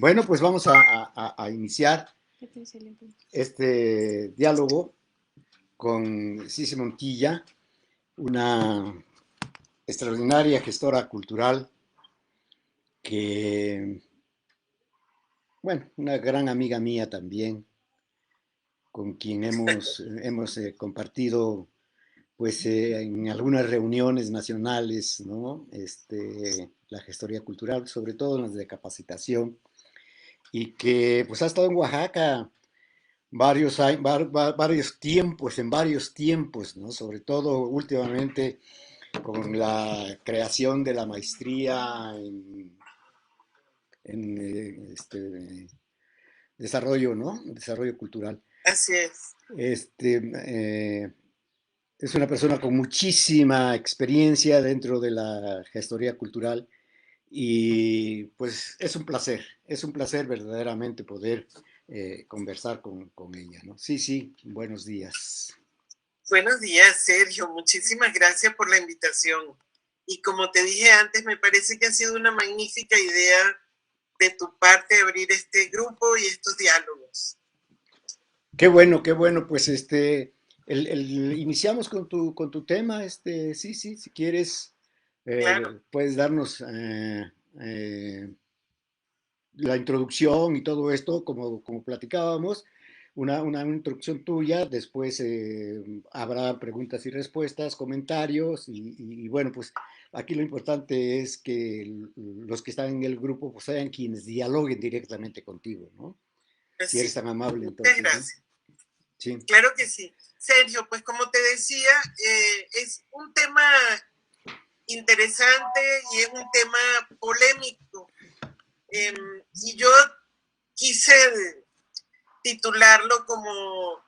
Bueno, pues vamos a iniciar este diálogo con Cici Montilla, una extraordinaria gestora cultural que, bueno, una gran amiga mía también, con quien hemos compartido pues en algunas reuniones nacionales, ¿no? La gestoría cultural, sobre todo en las de capacitación, y que pues ha estado en Oaxaca en varios tiempos, ¿no? Sobre todo últimamente con la creación de la maestría en desarrollo, ¿no? Desarrollo cultural. Así es. Este, eh, es una persona con muchísima experiencia dentro de la gestoría cultural y pues es un placer verdaderamente poder conversar con ella, ¿no? Sí, sí, buenos días. Buenos días, Sergio. Muchísimas gracias por la invitación. Y como te dije antes, me parece que ha sido una magnífica idea de tu parte abrir este grupo y estos diálogos. Qué bueno, pues iniciamos con tu tema, sí, sí, si quieres, Claro. puedes darnos la introducción y todo esto, como platicábamos, una introducción tuya, después habrá preguntas y respuestas, comentarios, y bueno, pues aquí lo importante es que los que están en el grupo pues sean quienes dialoguen directamente contigo, ¿no? Si eres Así. tan amable, Muchas entonces, ¿no? gracias. Sí. Claro que sí. Sergio, pues como te decía, es un tema interesante y es un tema polémico. Y yo quise titularlo como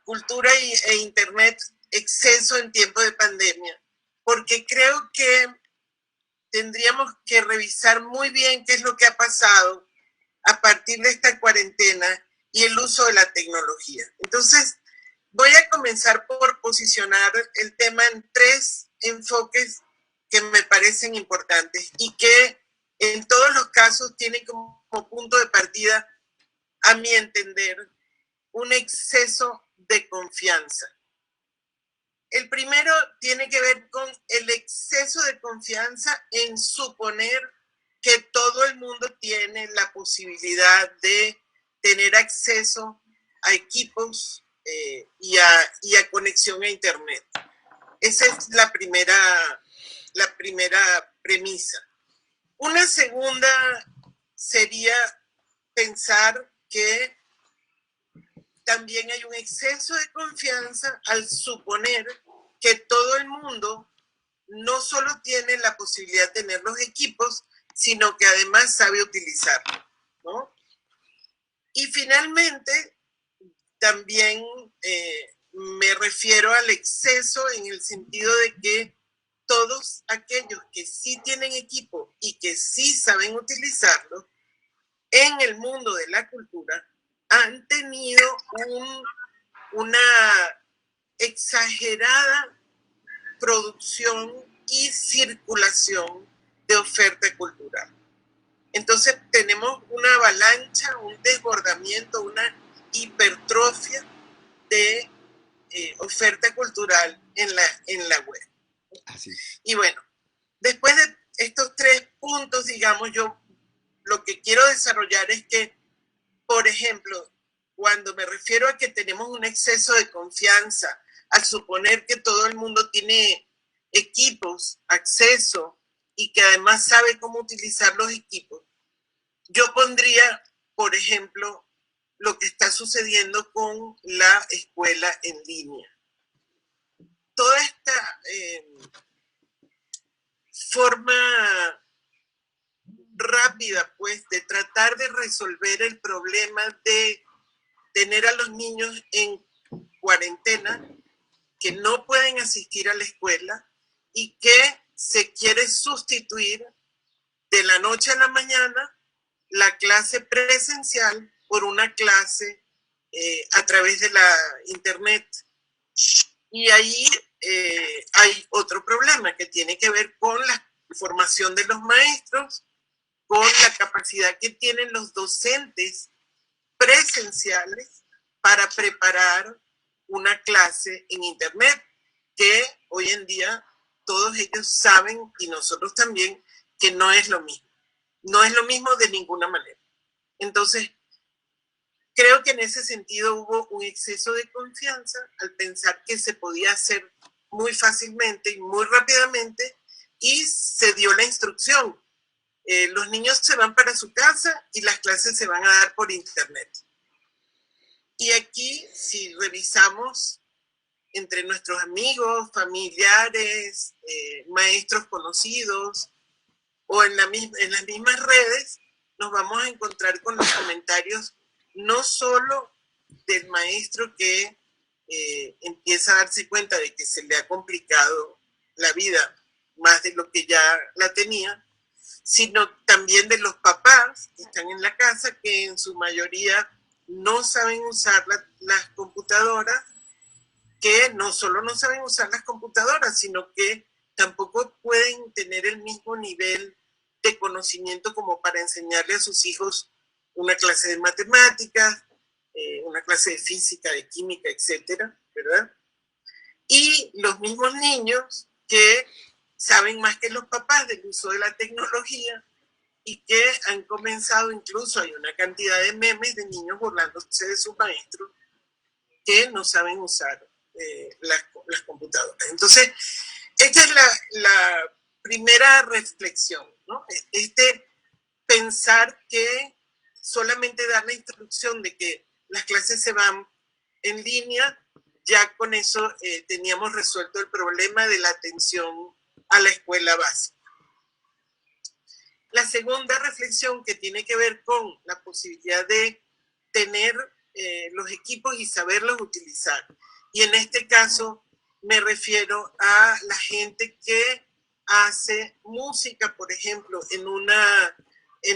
cultura e internet, exceso en tiempo de pandemia, porque creo que tendríamos que revisar muy bien qué es lo que ha pasado a partir de esta cuarentena y el uso de la tecnología. Entonces, voy a comenzar por posicionar el tema en tres enfoques que me parecen importantes y que en todos los casos tienen como punto de partida, a mi entender, un exceso de confianza. El primero tiene que ver con el exceso de confianza en suponer que todo el mundo tiene la posibilidad de tener acceso a equipos y a conexión a Internet. Esa es la primera premisa. Una segunda sería pensar que también hay un exceso de confianza al suponer que todo el mundo no solo tiene la posibilidad de tener los equipos, sino que además sabe utilizarlos, ¿no? Y finalmente, también me refiero al exceso en el sentido de que todos aquellos que sí tienen equipo y que sí saben utilizarlo, en el mundo de la cultura, han tenido una exagerada producción y circulación de oferta cultural. Entonces tenemos una avalancha, un desbordamiento, una hipertrofia de oferta cultural en la web. Así es. Y bueno, después de estos tres puntos, digamos, yo lo que quiero desarrollar es que, por ejemplo, cuando me refiero a que tenemos un exceso de confianza, al suponer que todo el mundo tiene equipos, acceso y que además sabe cómo utilizar los equipos, yo pondría, por ejemplo, lo que está sucediendo con la escuela en línea. Toda esta forma rápida, pues, de tratar de resolver el problema de tener a los niños en cuarentena, que no pueden asistir a la escuela y que se quiere sustituir de la noche a la mañana la clase presencial por una clase a través de la internet. Y ahí hay otro problema que tiene que ver con la formación de los maestros, con la capacidad que tienen los docentes presenciales para preparar una clase en Internet, que hoy en día todos ellos saben, y nosotros también, que no es lo mismo. No es lo mismo de ninguna manera. Entonces, creo que en ese sentido hubo un exceso de confianza al pensar que se podía hacer muy fácilmente y muy rápidamente, y se dio la instrucción. Los niños se van para su casa y las clases se van a dar por Internet. Y aquí, si revisamos entre nuestros amigos, familiares, maestros conocidos, o en las mismas redes, nos vamos a encontrar con los comentarios no solo del maestro que empieza a darse cuenta de que se le ha complicado la vida más de lo que ya la tenía, sino también de los papás que están en la casa, que en su mayoría no saben usar las computadoras, que no solo no saben usar las computadoras, sino que tampoco pueden tener el mismo nivel de conocimiento como para enseñarle a sus hijos una clase de matemáticas, una clase de física, de química, etcétera, ¿verdad? Y los mismos niños que saben más que los papás del uso de la tecnología y que han comenzado, incluso hay una cantidad de memes de niños burlándose de sus maestros que no saben usar las computadoras. Entonces, esta es la primera reflexión, ¿no? Pensar que solamente dar la instrucción de que las clases se van en línea, ya con eso teníamos resuelto el problema de la atención a la escuela básica. La segunda reflexión, que tiene que ver con la posibilidad de tener los equipos y saberlos utilizar. Y en este caso me refiero a la gente que hace música, por ejemplo, en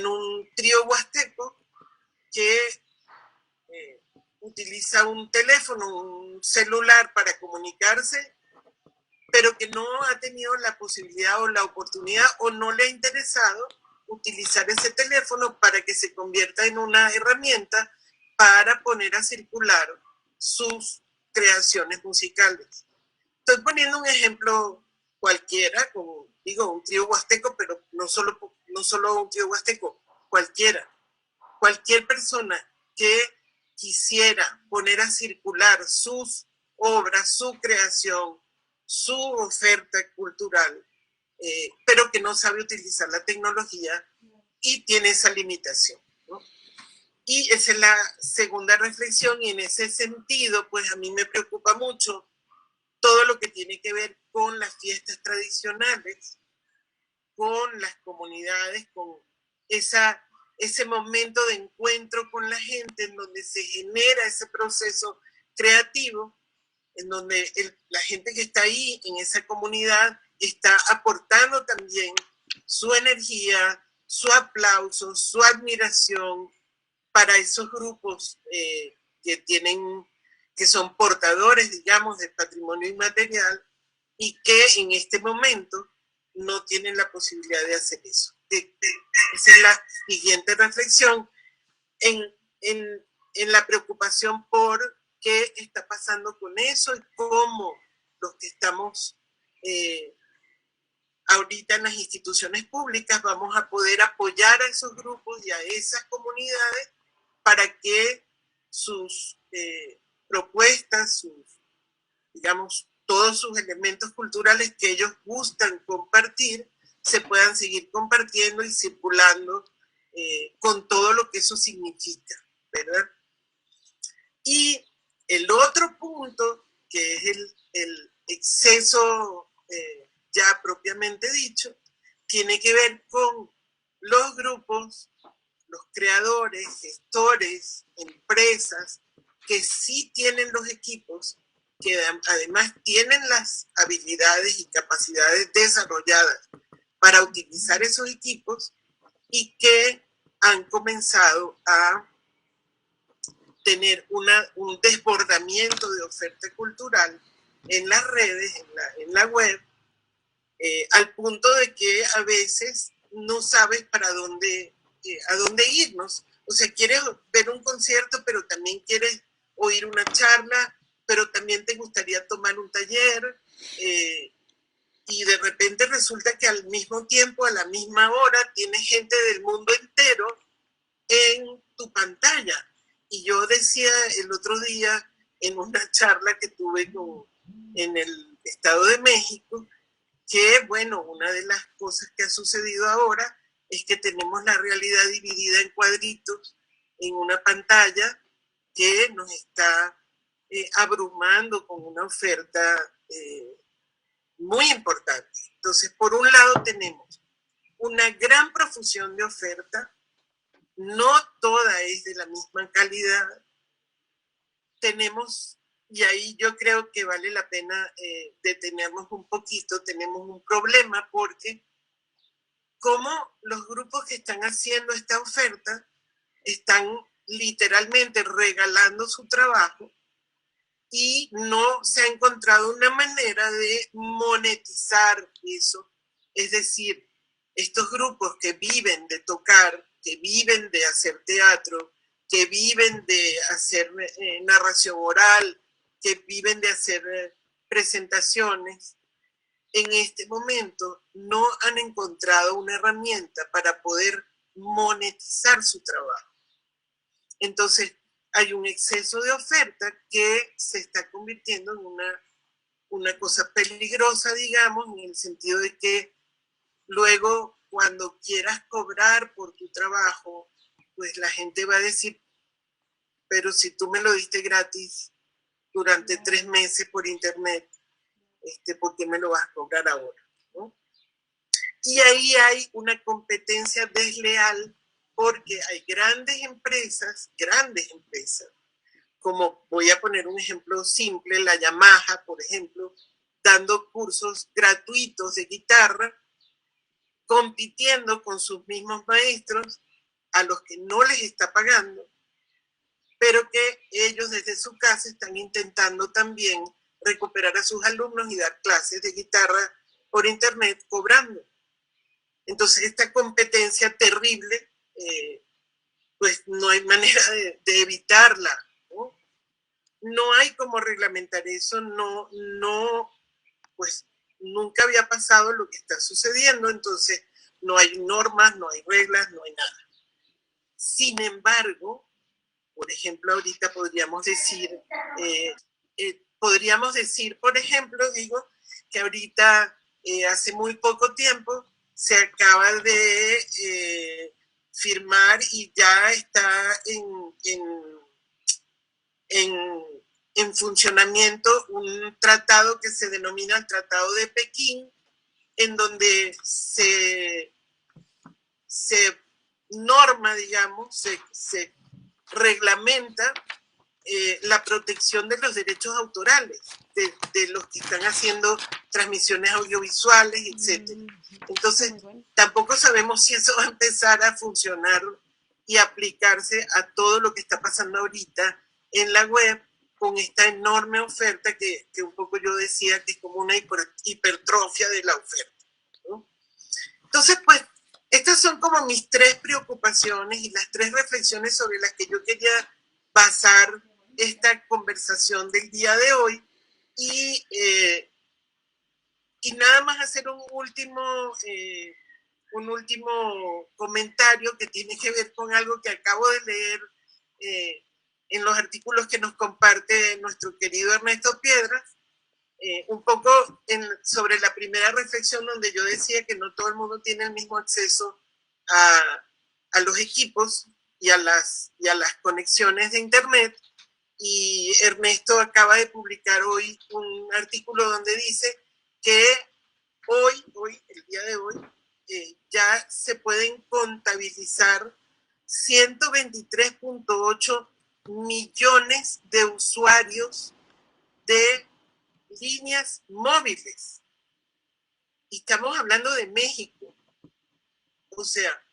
un trío huasteco, que utiliza un teléfono, un celular para comunicarse, pero que no ha tenido la posibilidad o la oportunidad o no le ha interesado utilizar ese teléfono para que se convierta en una herramienta para poner a circular sus creaciones musicales. Estoy poniendo un ejemplo cualquiera, como digo, un trío huasteco, pero no solo un trío huasteco, cualquiera. Cualquier persona que quisiera poner a circular sus obras, su creación, su oferta cultural, pero que no sabe utilizar la tecnología y tiene esa limitación, ¿no? Y esa es la segunda reflexión, y en ese sentido, pues a mí me preocupa mucho todo lo que tiene que ver con las fiestas tradicionales, con las comunidades, con ese momento de encuentro con la gente, en donde se genera ese proceso creativo, en donde la gente que está ahí en esa comunidad está aportando también su energía, su aplauso, su admiración para esos grupos que son portadores, digamos, del patrimonio inmaterial, y que en este momento no tienen la posibilidad de hacer eso. Esa es la siguiente reflexión en la preocupación por qué está pasando con eso y cómo los que estamos ahorita en las instituciones públicas vamos a poder apoyar a esos grupos y a esas comunidades para que sus propuestas, digamos, todos sus elementos culturales que ellos gustan compartir, se puedan seguir compartiendo y circulando con todo lo que eso significa, ¿verdad? Y el otro punto, que es el exceso ya propiamente dicho, tiene que ver con los grupos, los creadores, gestores, empresas, que sí tienen los equipos, que además tienen las habilidades y capacidades desarrolladas para utilizar esos equipos, y que han comenzado a tener un desbordamiento de oferta cultural en las redes, en la web, al punto de que a veces no sabes para dónde, a dónde irnos. O sea, quieres ver un concierto, pero también quieres oír una charla, pero también te gustaría tomar un taller, y de repente resulta que al mismo tiempo, a la misma hora, tienes gente del mundo entero en tu pantalla. Y yo decía el otro día en una charla que tuve en el Estado de México, que bueno, una de las cosas que ha sucedido ahora es que tenemos la realidad dividida en cuadritos en una pantalla que nos está abrumando con una oferta muy importante. Entonces, por un lado tenemos una gran profusión de oferta, no toda es de la misma calidad. Tenemos, y ahí yo creo que vale la pena detenernos un poquito, tenemos un problema porque como los grupos que están haciendo esta oferta están literalmente regalando su trabajo y no se ha encontrado una manera de monetizar eso. Es decir, estos grupos que viven de tocar, que viven de hacer teatro, que viven de hacer narración oral, que viven de hacer presentaciones, en este momento no han encontrado una herramienta para poder monetizar su trabajo. Entonces, hay un exceso de oferta que se está convirtiendo en una cosa peligrosa, digamos, en el sentido de que luego cuando quieras cobrar por tu trabajo, pues la gente va a decir, pero si tú me lo diste gratis durante 3 meses por internet, ¿por qué me lo vas a cobrar ahora? ¿No? Y ahí hay una competencia desleal porque hay grandes empresas, como voy a poner un ejemplo simple, la Yamaha, por ejemplo, dando cursos gratuitos de guitarra, compitiendo con sus mismos maestros, a los que no les está pagando, pero que ellos desde su casa están intentando también recuperar a sus alumnos y dar clases de guitarra por internet cobrando. Entonces, esta competencia terrible, pues no hay manera de evitarla, ¿no? No hay cómo reglamentar eso, pues nunca había pasado lo que está sucediendo, entonces no hay normas, no hay reglas, no hay nada. Sin embargo, por ejemplo, ahorita podríamos decir, por ejemplo, digo, que ahorita, hace muy poco tiempo, se acaba de firmar y ya está en funcionamiento un tratado que se denomina el Tratado de Pekín, en donde se norma, digamos, se reglamenta la protección de los derechos autorales de los que están haciendo transmisiones audiovisuales, etc. Entonces, tampoco sabemos si eso va a empezar a funcionar y aplicarse a todo lo que está pasando ahorita en la web con esta enorme oferta que un poco yo decía que es como una hipertrofia de la oferta, ¿no? Entonces, pues, estas son como mis 3 preocupaciones y las 3 reflexiones sobre las que yo quería basar esta conversación del día de hoy y nada más hacer un último comentario que tiene que ver con algo que acabo de leer en los artículos que nos comparte nuestro querido Ernesto Piedras, un poco sobre la primera reflexión donde yo decía que no todo el mundo tiene el mismo acceso a los equipos y a las conexiones de internet, y Ernesto acaba de publicar hoy un artículo donde dice que el día de hoy, ya se pueden contabilizar 123.8 millones de usuarios de líneas móviles. Y estamos hablando de México. O sea,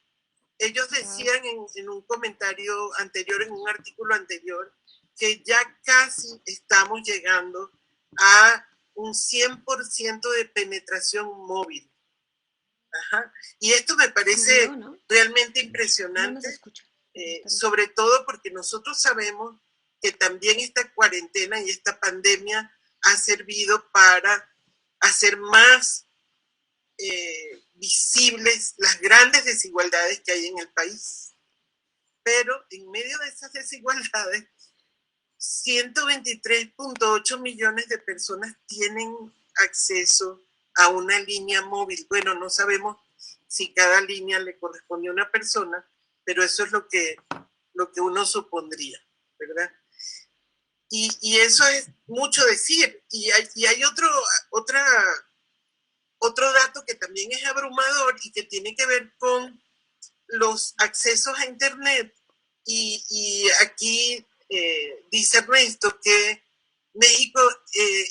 ellos decían en un comentario anterior, en un artículo anterior, que ya casi estamos llegando a un 100% de penetración móvil. Ajá. Y esto me parece realmente impresionante, sobre todo porque nosotros sabemos que también esta cuarentena y esta pandemia ha servido para hacer más visibles las grandes desigualdades que hay en el país. Pero en medio de esas desigualdades, 123.8 millones de personas tienen acceso a una línea móvil. Bueno, no sabemos si cada línea le corresponde a una persona, pero eso es lo que uno supondría, ¿verdad? Y eso es mucho decir. Y hay otro dato que también es abrumador y que tiene que ver con los accesos a Internet. Y aquí dice Ernesto que México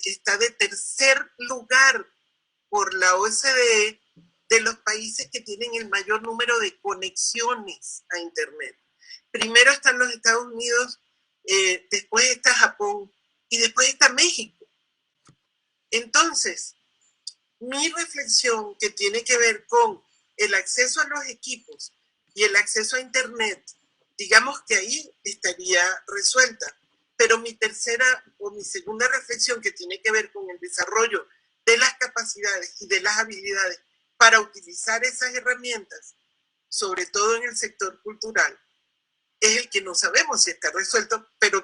está de tercer lugar por la OCDE de los países que tienen el mayor número de conexiones a Internet. Primero están los Estados Unidos, después está Japón y después está México. Entonces, mi reflexión que tiene que ver con el acceso a los equipos y el acceso a Internet, digamos que ahí estaría resuelta. Pero mi tercera o mi segunda reflexión que tiene que ver con el desarrollo de las capacidades y de las habilidades para utilizar esas herramientas, sobre todo en el sector cultural, es el que no sabemos si está resuelto, pero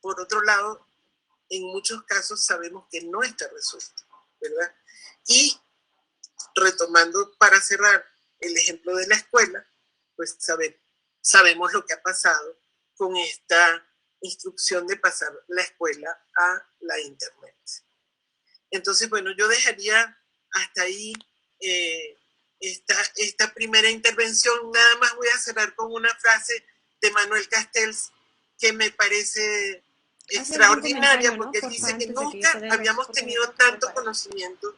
por otro lado, en muchos casos sabemos que no está resuelto, ¿verdad? Y retomando para cerrar el ejemplo de la escuela, pues sabemos lo que ha pasado con esta instrucción de pasar la escuela a la Internet. Entonces, bueno, yo dejaría hasta ahí esta primera intervención. Nada más voy a cerrar con una frase de Manuel Castells que me parece extraordinaria, porque él dice que nunca habíamos tenido tanto conocimiento,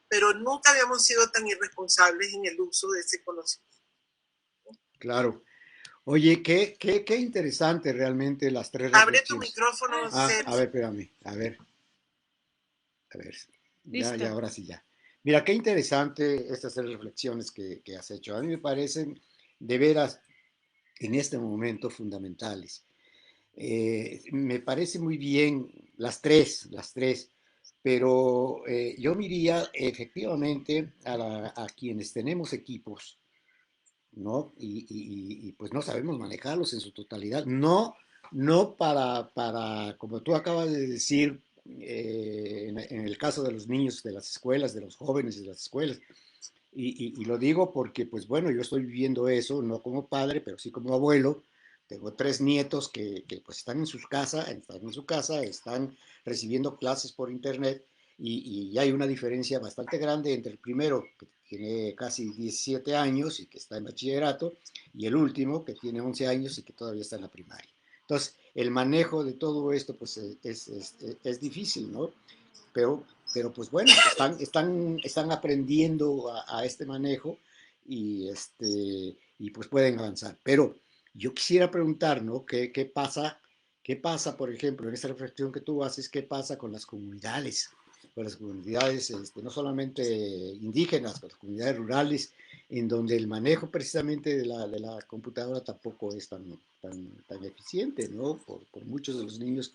pero nunca habíamos sido tan irresponsables en el uso de ese conocimiento. Claro. Oye, qué interesante realmente las tres Abre reflexiones. tu micrófono, a ver, espérame, a ver. Ya, ahora sí ya. Mira, qué interesante estas tres reflexiones que has hecho. A mí me parecen de veras en este momento fundamentales. Me parece muy bien las tres, pero yo miraría efectivamente a quienes tenemos equipos, ¿no? Y pues no sabemos manejarlos en su totalidad. No para como tú acabas de decir, en el caso de los niños de las escuelas, de los jóvenes de las escuelas. Y lo digo porque, pues bueno, yo estoy viviendo eso, no como padre, pero sí como abuelo. Tengo tres nietos que pues están en su casa, están recibiendo clases por internet y hay una diferencia bastante grande entre el primero, que tiene casi 17 años y que está en bachillerato, y el último, que tiene 11 años y que todavía está en la primaria. Entonces, el manejo de todo esto pues es difícil, ¿no? Pero pues bueno, están aprendiendo a este manejo y pues pueden avanzar. Pero yo quisiera preguntar, ¿no? ¿Qué pasa, por ejemplo, en esta reflexión que tú haces, qué pasa con las comunidades? Con las comunidades no solamente indígenas, con las comunidades rurales, en donde el manejo precisamente de la computadora tampoco es tan eficiente, ¿no? Por muchos de los niños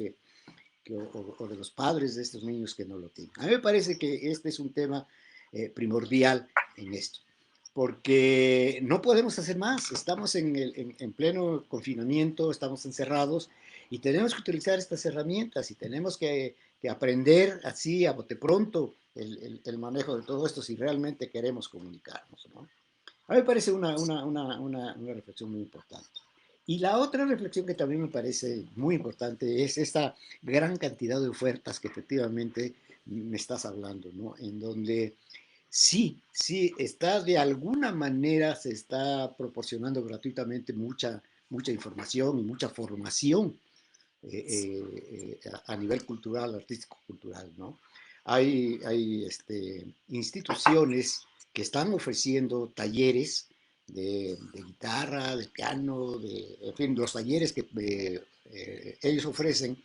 o de los padres de estos niños que no lo tienen. A mí me parece que este es un tema primordial en esto, porque no podemos hacer más, estamos en pleno confinamiento, estamos encerrados y tenemos que utilizar estas herramientas y tenemos que aprender así a bote pronto el manejo de todo esto si realmente queremos comunicarnos, ¿no? A mí me parece una reflexión muy importante. Y la otra reflexión que también me parece muy importante es esta gran cantidad de ofertas que efectivamente me estás hablando, ¿no? En donde sí, está de alguna manera, se está proporcionando gratuitamente mucha información y mucha formación a nivel cultural, artístico-cultural, ¿no? Hay instituciones que están ofreciendo talleres de guitarra, de piano, en fin, los talleres que ellos ofrecen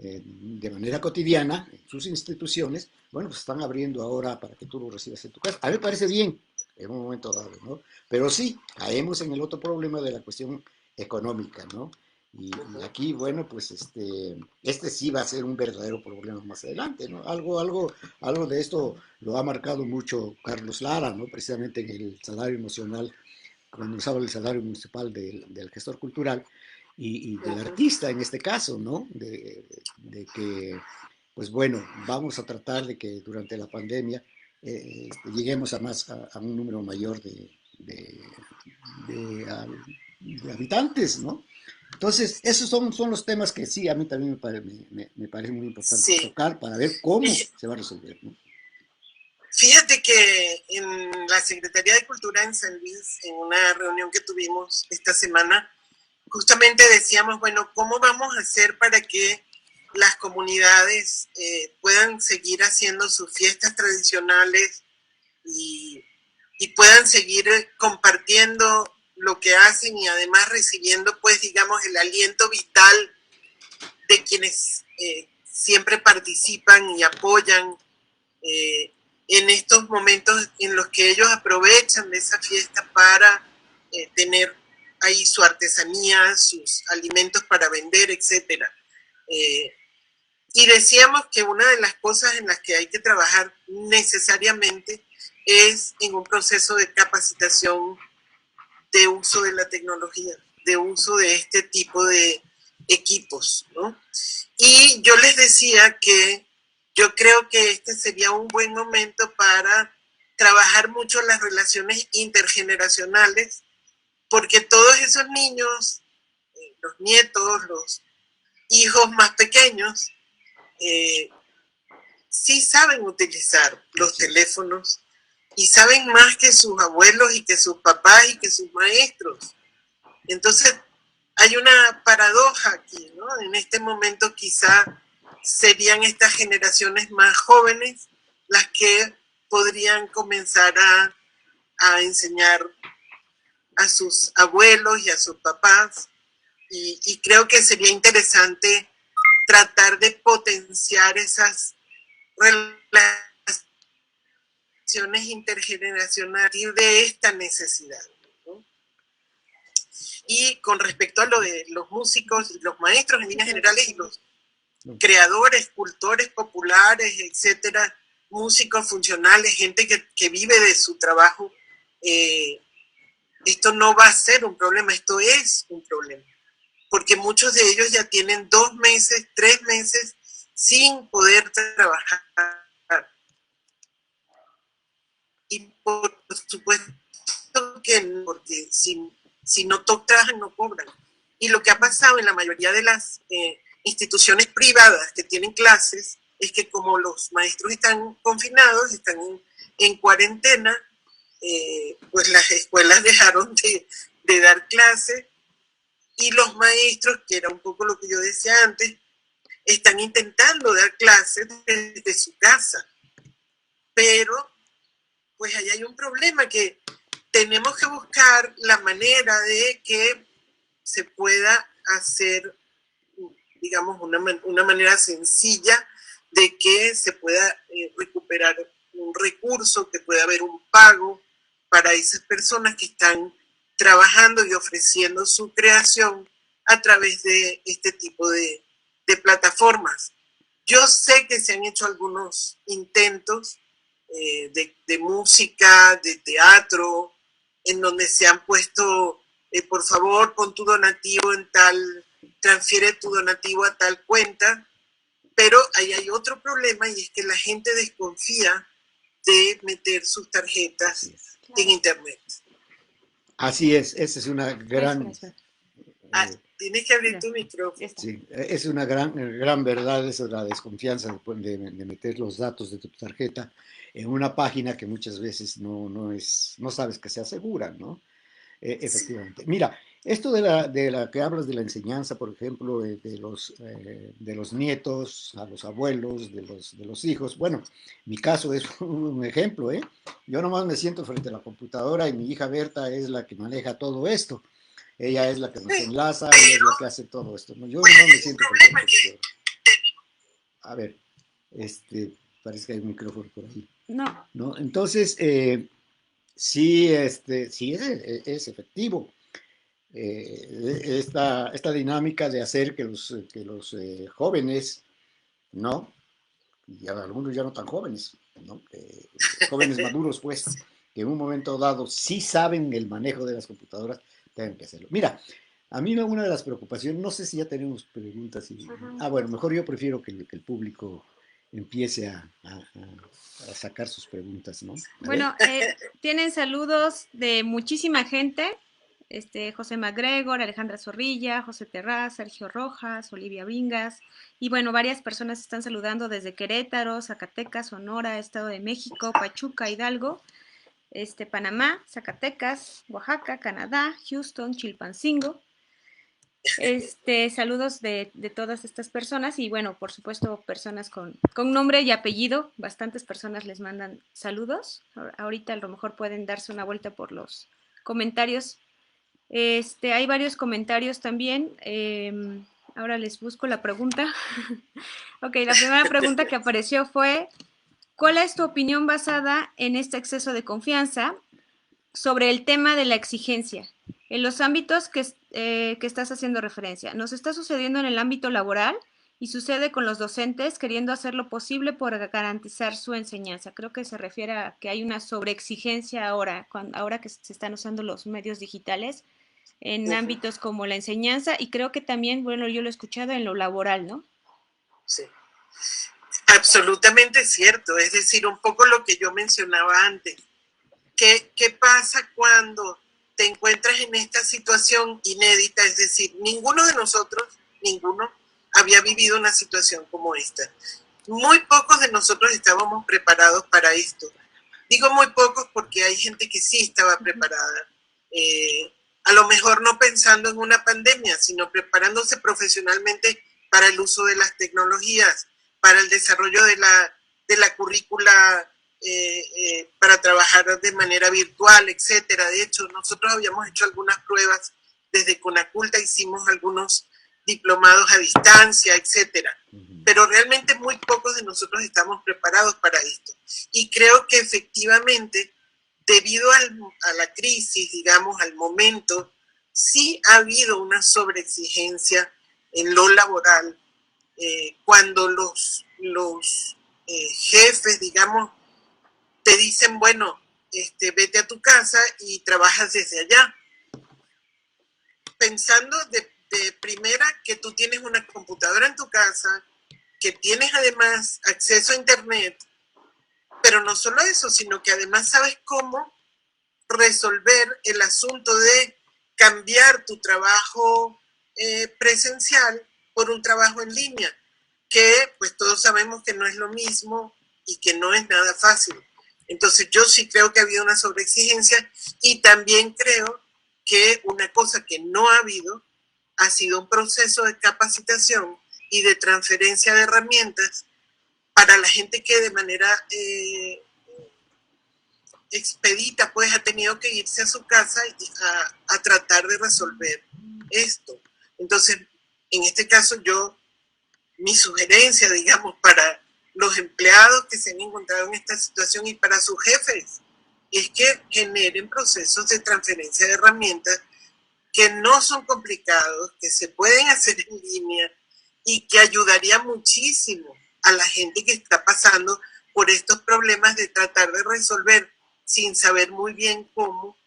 de manera cotidiana en sus instituciones, bueno, pues están abriendo ahora para que tú lo recibas en tu casa. A mí me parece bien en un momento dado, ¿no? Pero sí, caemos en el otro problema de la cuestión económica, ¿no? Y aquí, bueno, pues este sí va a ser un verdadero problema más adelante, ¿no? Algo de esto lo ha marcado mucho Carlos Lara, ¿no? Precisamente en el salario emocional, cuando usaba el salario municipal del gestor cultural y del artista en este caso, ¿no? De que, pues bueno, vamos a tratar de que durante la pandemia lleguemos a un número mayor de, a- de habitantes, ¿no? Entonces, esos son los temas que sí, a mí también me parece muy importante Sí. tocar para ver cómo se va a resolver, ¿no? Fíjate que en la Secretaría de Cultura en San Luis, en una reunión que tuvimos esta semana, justamente decíamos, bueno, ¿cómo vamos a hacer para que las comunidades puedan seguir haciendo sus fiestas tradicionales y, y puedan seguir compartiendo lo que hacen y además recibiendo, pues, digamos, el aliento vital de quienes siempre participan y apoyan eh, en estos momentos en los que ellos aprovechan de esa fiesta para tener ahí su artesanía, sus alimentos para vender, etcétera. Eh, y decíamos que una de las cosas en las que hay que trabajar necesariamente es en un proceso de capacitación de uso de la tecnología, de uso de este tipo de equipos, ¿no? Y yo les decía que yo creo que este sería un buen momento para trabajar mucho las relaciones intergeneracionales, porque todos esos niños, los nietos, los hijos más pequeños, eh, sí saben utilizar los teléfonos y saben más que sus abuelos y que sus papás y que sus maestros. Entonces, hay una paradoja aquí, ¿no? En este momento quizá serían estas generaciones más jóvenes las que podrían comenzar a enseñar a sus abuelos y a sus papás. Y creo que sería interesante tratar de potenciar esas relaciones intergeneracionales de esta necesidad, ¿no? Y con respecto a lo de los músicos y los maestros en líneas generales y los creadores, cultores populares, etcétera, músicos funcionales, gente que vive de su trabajo, esto no va a ser un problema, esto es un problema, porque muchos de ellos ya tienen 2 meses, 3 meses sin poder trabajar. Y por supuesto que no, porque si no trabajan, no cobran. Y lo que ha pasado en la mayoría de las instituciones privadas que tienen clases es que como los maestros están confinados, están en cuarentena, pues las escuelas dejaron de dar clases y los maestros, que era un poco lo que yo decía antes, están intentando dar clases desde su casa. Pero pues ahí hay un problema que tenemos que buscar la manera de que se pueda hacer, digamos, una manera sencilla de que se pueda recuperar un recurso, que pueda haber un pago para esas personas que están trabajando y ofreciendo su creación a través de este tipo de plataformas. Yo sé que se han hecho algunos intentos de música, de teatro, en donde se han puesto, por favor, pon tu donativo en tal, transfiere tu donativo a tal cuenta, pero ahí hay otro problema y es que la gente desconfía de meter sus tarjetas en internet. Así es, esa es una gran... Tienes que abrir tu micrófono. Sí, es una gran verdad eso, la desconfianza de meter los datos de tu tarjeta en una página que muchas veces no sabes que sea segura, ¿no? Efectivamente. Mira, esto de la que hablas de la enseñanza, por ejemplo, de los nietos a los abuelos, de los hijos, bueno, mi caso es un ejemplo, ¿eh? Yo nomás me siento frente a la computadora y mi hija Berta es la que maneja todo esto. Ella es la que nos enlaza, ella es la que hace todo esto, ¿no? Yo no me siento frente a la computadora. A ver, parece que hay un micrófono por ahí. No. ¿No? Entonces, sí, sí es efectivo. Esta dinámica de hacer que los jóvenes, ¿no? Y algunos ya no tan jóvenes, ¿no? Jóvenes maduros, pues, que en un momento dado sí saben el manejo de las computadoras, tengan que hacerlo. Mira, a mí una de las preocupaciones, no sé si ya tenemos preguntas. Bueno, mejor yo prefiero que el público empiece a sacar sus preguntas, ¿no? Bueno, tienen saludos de muchísima gente. José MacGregor, Alejandra Zorrilla, José Terraz, Sergio Rojas, Olivia Vingas, y bueno, varias personas están saludando desde Querétaro, Zacatecas, Sonora, Estado de México, Pachuca, Hidalgo, Panamá, Zacatecas, Oaxaca, Canadá, Houston, Chilpancingo. Saludos de todas estas personas y bueno, por supuesto, personas con nombre y apellido. Bastantes personas les mandan saludos. Ahorita a lo mejor pueden darse una vuelta por los comentarios. Hay varios comentarios también. Ahora les busco la pregunta. Ok, la primera pregunta que apareció fue: ¿cuál es tu opinión basada en este exceso de confianza sobre el tema de la exigencia en los ámbitos que estás haciendo referencia? Nos está sucediendo en el ámbito laboral y sucede con los docentes queriendo hacer lo posible por garantizar su enseñanza. Creo que se refiere a que hay una sobreexigencia ahora que se están usando los medios digitales en ámbitos como la enseñanza, y creo que también, bueno, yo lo he escuchado en lo laboral, ¿no? Sí, absolutamente cierto. Es decir, un poco lo que yo mencionaba antes. ¿Qué pasa cuando te encuentras en esta situación inédita? Es decir, ninguno de nosotros, había vivido una situación como esta. Muy pocos de nosotros estábamos preparados para esto. Digo muy pocos porque hay gente que sí estaba preparada. A lo mejor no pensando en una pandemia, sino preparándose profesionalmente para el uso de las tecnologías, para el desarrollo de la currícula, para trabajar de manera virtual, etcétera. De hecho, nosotros habíamos hecho algunas pruebas desde Conaculta, hicimos algunos diplomados a distancia, etcétera. Pero realmente muy pocos de nosotros estamos preparados para esto. Y creo que efectivamente, debido a la crisis, digamos, al momento, sí ha habido una sobreexigencia en lo laboral, cuando los jefes, digamos, te dicen, bueno, vete a tu casa y trabajas desde allá. Pensando de primera que tú tienes una computadora en tu casa, que tienes además acceso a internet, pero no solo eso, sino que además sabes cómo resolver el asunto de cambiar tu trabajo presencial por un trabajo en línea, que pues todos sabemos que no es lo mismo y que no es nada fácil. Entonces yo sí creo que ha habido una sobreexigencia, y también creo que una cosa que no ha habido ha sido un proceso de capacitación y de transferencia de herramientas para la gente que de manera expedita pues ha tenido que irse a su casa a tratar de resolver esto. Entonces, en este caso mi sugerencia, digamos, para los empleados que se han encontrado en esta situación y para sus jefes, es que generen procesos de transferencia de herramientas que no son complicados, que se pueden hacer en línea y que ayudaría muchísimo a la gente que está pasando por estos problemas de tratar de resolver sin saber muy bien cómo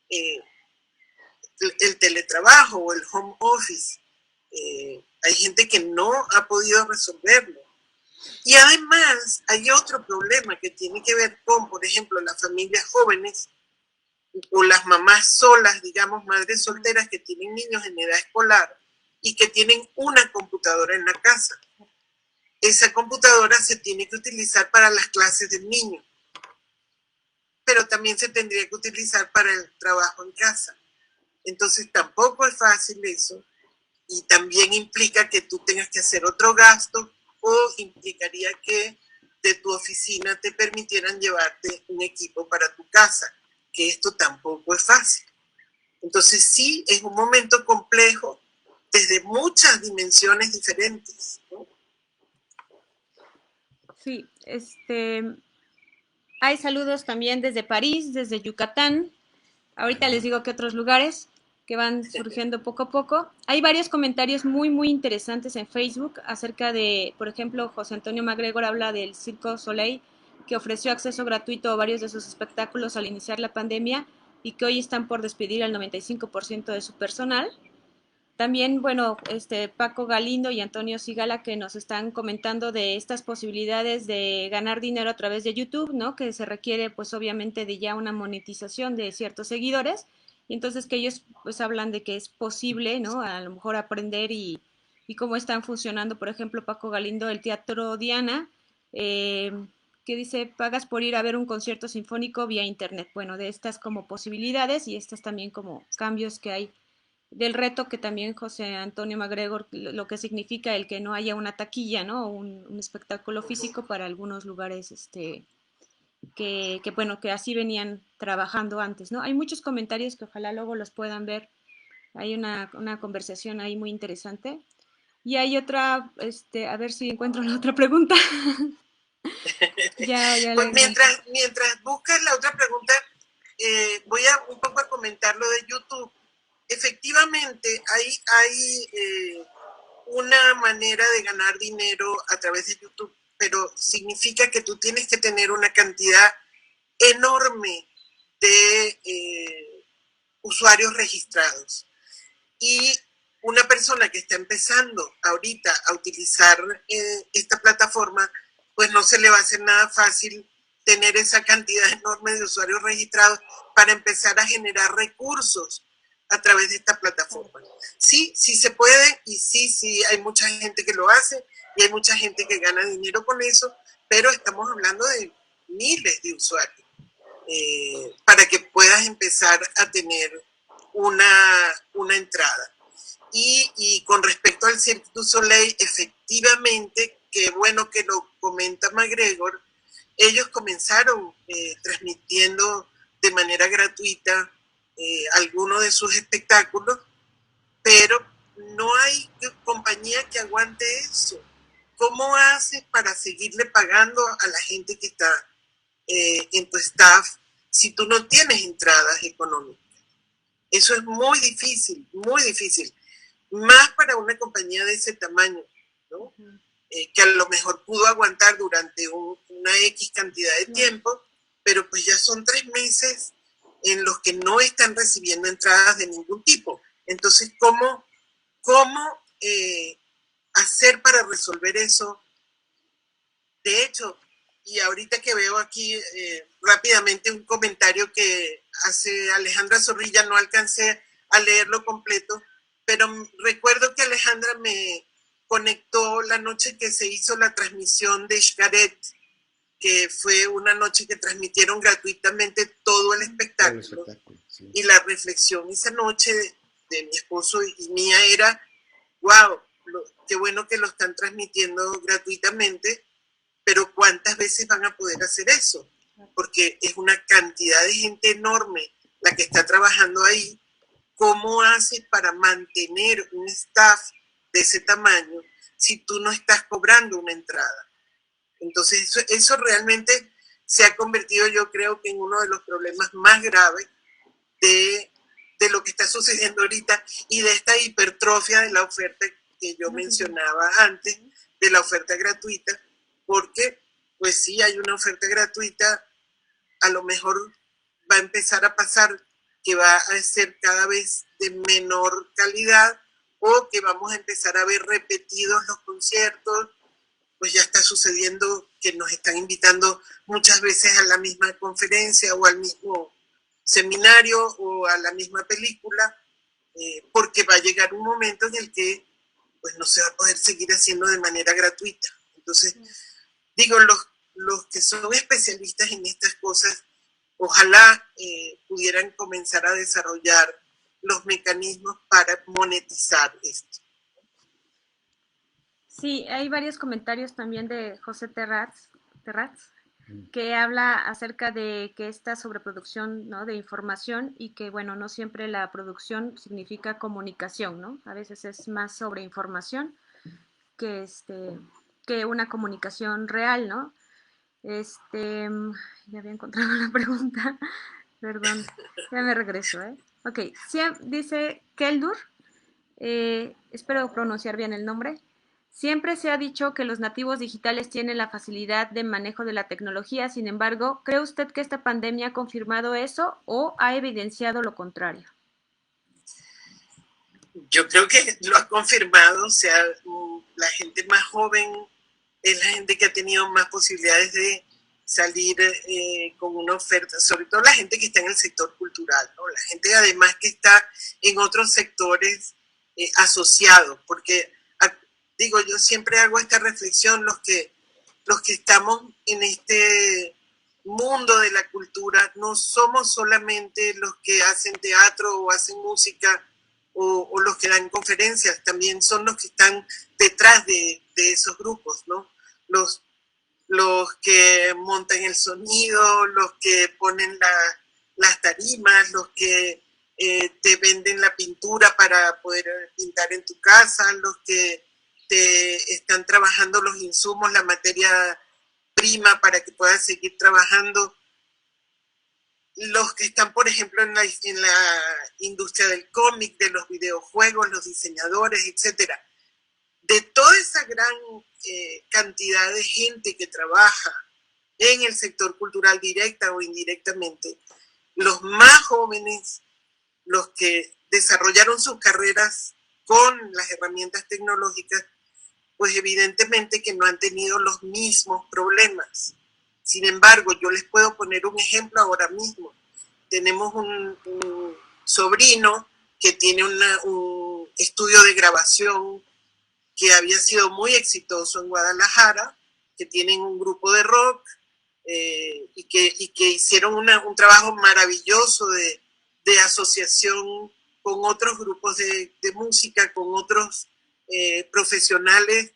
el teletrabajo o el home office. Hay gente que no ha podido resolverlo. Y además hay otro problema que tiene que ver con, por ejemplo, las familias jóvenes o las mamás solas, digamos, madres solteras que tienen niños en edad escolar y que tienen una computadora en la casa. Esa computadora se tiene que utilizar para las clases del niño, pero también se tendría que utilizar para el trabajo en casa. Entonces tampoco es fácil eso, y también implica que tú tengas que hacer otro gasto, o implicaría que de tu oficina te permitieran llevarte un equipo para tu casa, que esto tampoco es fácil. Entonces sí, es un momento complejo desde muchas dimensiones diferentes, ¿no? Sí, hay saludos también desde París, desde Yucatán. Ahorita les digo que otros lugares que van surgiendo poco a poco. Hay varios comentarios muy, muy interesantes en Facebook acerca de, por ejemplo, José Antonio MacGregor habla del Circo Soleil, que ofreció acceso gratuito a varios de sus espectáculos al iniciar la pandemia y que hoy están por despedir al 95% de su personal. También, bueno, Paco Galindo y Antonio Sigala que nos están comentando de estas posibilidades de ganar dinero a través de YouTube, ¿no? Que se requiere, pues, obviamente, de ya una monetización de ciertos seguidores. Y entonces que ellos, pues, hablan de que es posible, ¿no? A lo mejor aprender y cómo están funcionando, por ejemplo, Paco Galindo, el Teatro Diana, eh, que dice, pagas por ir a ver un concierto sinfónico vía internet. Bueno, de estas como posibilidades y estas también como cambios que hay del reto que también José Antonio MacGregor, lo que significa el que no haya una taquilla, ¿no? Un espectáculo físico para algunos lugares, bueno, que así venían trabajando antes, ¿no? Hay muchos comentarios que ojalá luego los puedan ver. Hay una conversación ahí muy interesante. Y hay otra, a ver si encuentro la otra pregunta. ya Pues la mientras buscas la otra pregunta, voy a un poco a comentar lo de YouTube. Efectivamente, hay una manera de ganar dinero a través de YouTube, pero significa que tú tienes que tener una cantidad enorme de usuarios registrados. Y una persona que está empezando ahorita a utilizar esta plataforma, pues no se le va a hacer nada fácil tener esa cantidad enorme de usuarios registrados para empezar a generar recursos a través de esta plataforma. Sí, sí se puede y sí hay mucha gente que lo hace y hay mucha gente que gana dinero con eso, pero estamos hablando de miles de usuarios para que puedas empezar a tener una entrada. Y con respecto al Cirque du Soleil, efectivamente, qué bueno que lo comenta MacGregor, ellos comenzaron transmitiendo de manera gratuita algunos de sus espectáculos, pero no hay compañía que aguante eso. ¿Cómo haces para seguirle pagando a la gente que está en tu staff si tú no tienes entradas económicas? Eso es muy difícil, muy difícil. Más para una compañía de ese tamaño, ¿no? Que a lo mejor pudo aguantar durante una X cantidad de tiempo, pero pues ya son 3 meses en los que no están recibiendo entradas de ningún tipo. Entonces, ¿cómo hacer para resolver eso? De hecho, y ahorita que veo aquí rápidamente un comentario que hace Alejandra Zorrilla, no alcancé a leerlo completo, pero recuerdo que Alejandra me conectó la noche que se hizo la transmisión de Xcaret, que fue una noche que transmitieron gratuitamente todo el espectáculo. Sí. Y la reflexión esa noche de mi esposo y mía era, wow, qué bueno que lo están transmitiendo gratuitamente, pero ¿cuántas veces van a poder hacer eso? Porque es una cantidad de gente enorme la que está trabajando ahí. ¿Cómo haces para mantener un staff de ese tamaño si tú no estás cobrando una entrada? Entonces eso realmente se ha convertido, yo creo, que en uno de los problemas más graves de lo que está sucediendo ahorita y de esta hipertrofia de la oferta que yo mencionaba antes, de la oferta gratuita, porque pues sí hay una oferta gratuita, a lo mejor va a empezar a pasar que va a ser cada vez de menor calidad o que vamos a empezar a ver repetidos los conciertos. Pues ya está sucediendo que nos están invitando muchas veces a la misma conferencia o al mismo seminario o a la misma película, porque va a llegar un momento en el que pues no se va a poder seguir haciendo de manera gratuita. Entonces, digo, los que son especialistas en estas cosas, ojalá pudieran comenzar a desarrollar los mecanismos para monetizar esto. Sí, hay varios comentarios también de José Terraz, que habla acerca de que esta sobreproducción, ¿no?, de información y que, bueno, no siempre la producción significa comunicación, ¿no? A veces es más sobre información que, que una comunicación real, ¿no? Ya había encontrado la pregunta. Perdón, ya me regreso, ¿eh? Ok, dice Keldur, espero pronunciar bien el nombre. Siempre se ha dicho que los nativos digitales tienen la facilidad de manejo de la tecnología, sin embargo, ¿cree usted que esta pandemia ha confirmado eso o ha evidenciado lo contrario? Yo creo que lo ha confirmado, o sea, la gente más joven es la gente que ha tenido más posibilidades de salir con una oferta, sobre todo la gente que está en el sector cultural, ¿no? La gente además que está en otros sectores asociados, porque digo, yo siempre hago esta reflexión, los que estamos en este mundo de la cultura, no somos solamente los que hacen teatro o hacen música o los que dan conferencias, también son los que están detrás de esos grupos, ¿no? Los que montan el sonido, los que ponen las tarimas, los que te venden la pintura para poder pintar en tu casa, los que te están trabajando los insumos, la materia prima para que puedas seguir trabajando. Los que están, por ejemplo, en la industria del cómic, de los videojuegos, los diseñadores, etcétera. De toda esa gran cantidad de gente que trabaja en el sector cultural directa o indirectamente, los más jóvenes, los que desarrollaron sus carreras con las herramientas tecnológicas, pues evidentemente que no han tenido los mismos problemas. Sin embargo, yo les puedo poner un ejemplo ahora mismo. Tenemos un sobrino que tiene un estudio de grabación que había sido muy exitoso en Guadalajara, que tienen un grupo de rock y que hicieron un trabajo maravilloso de asociación con otros grupos de música, con otros profesionales,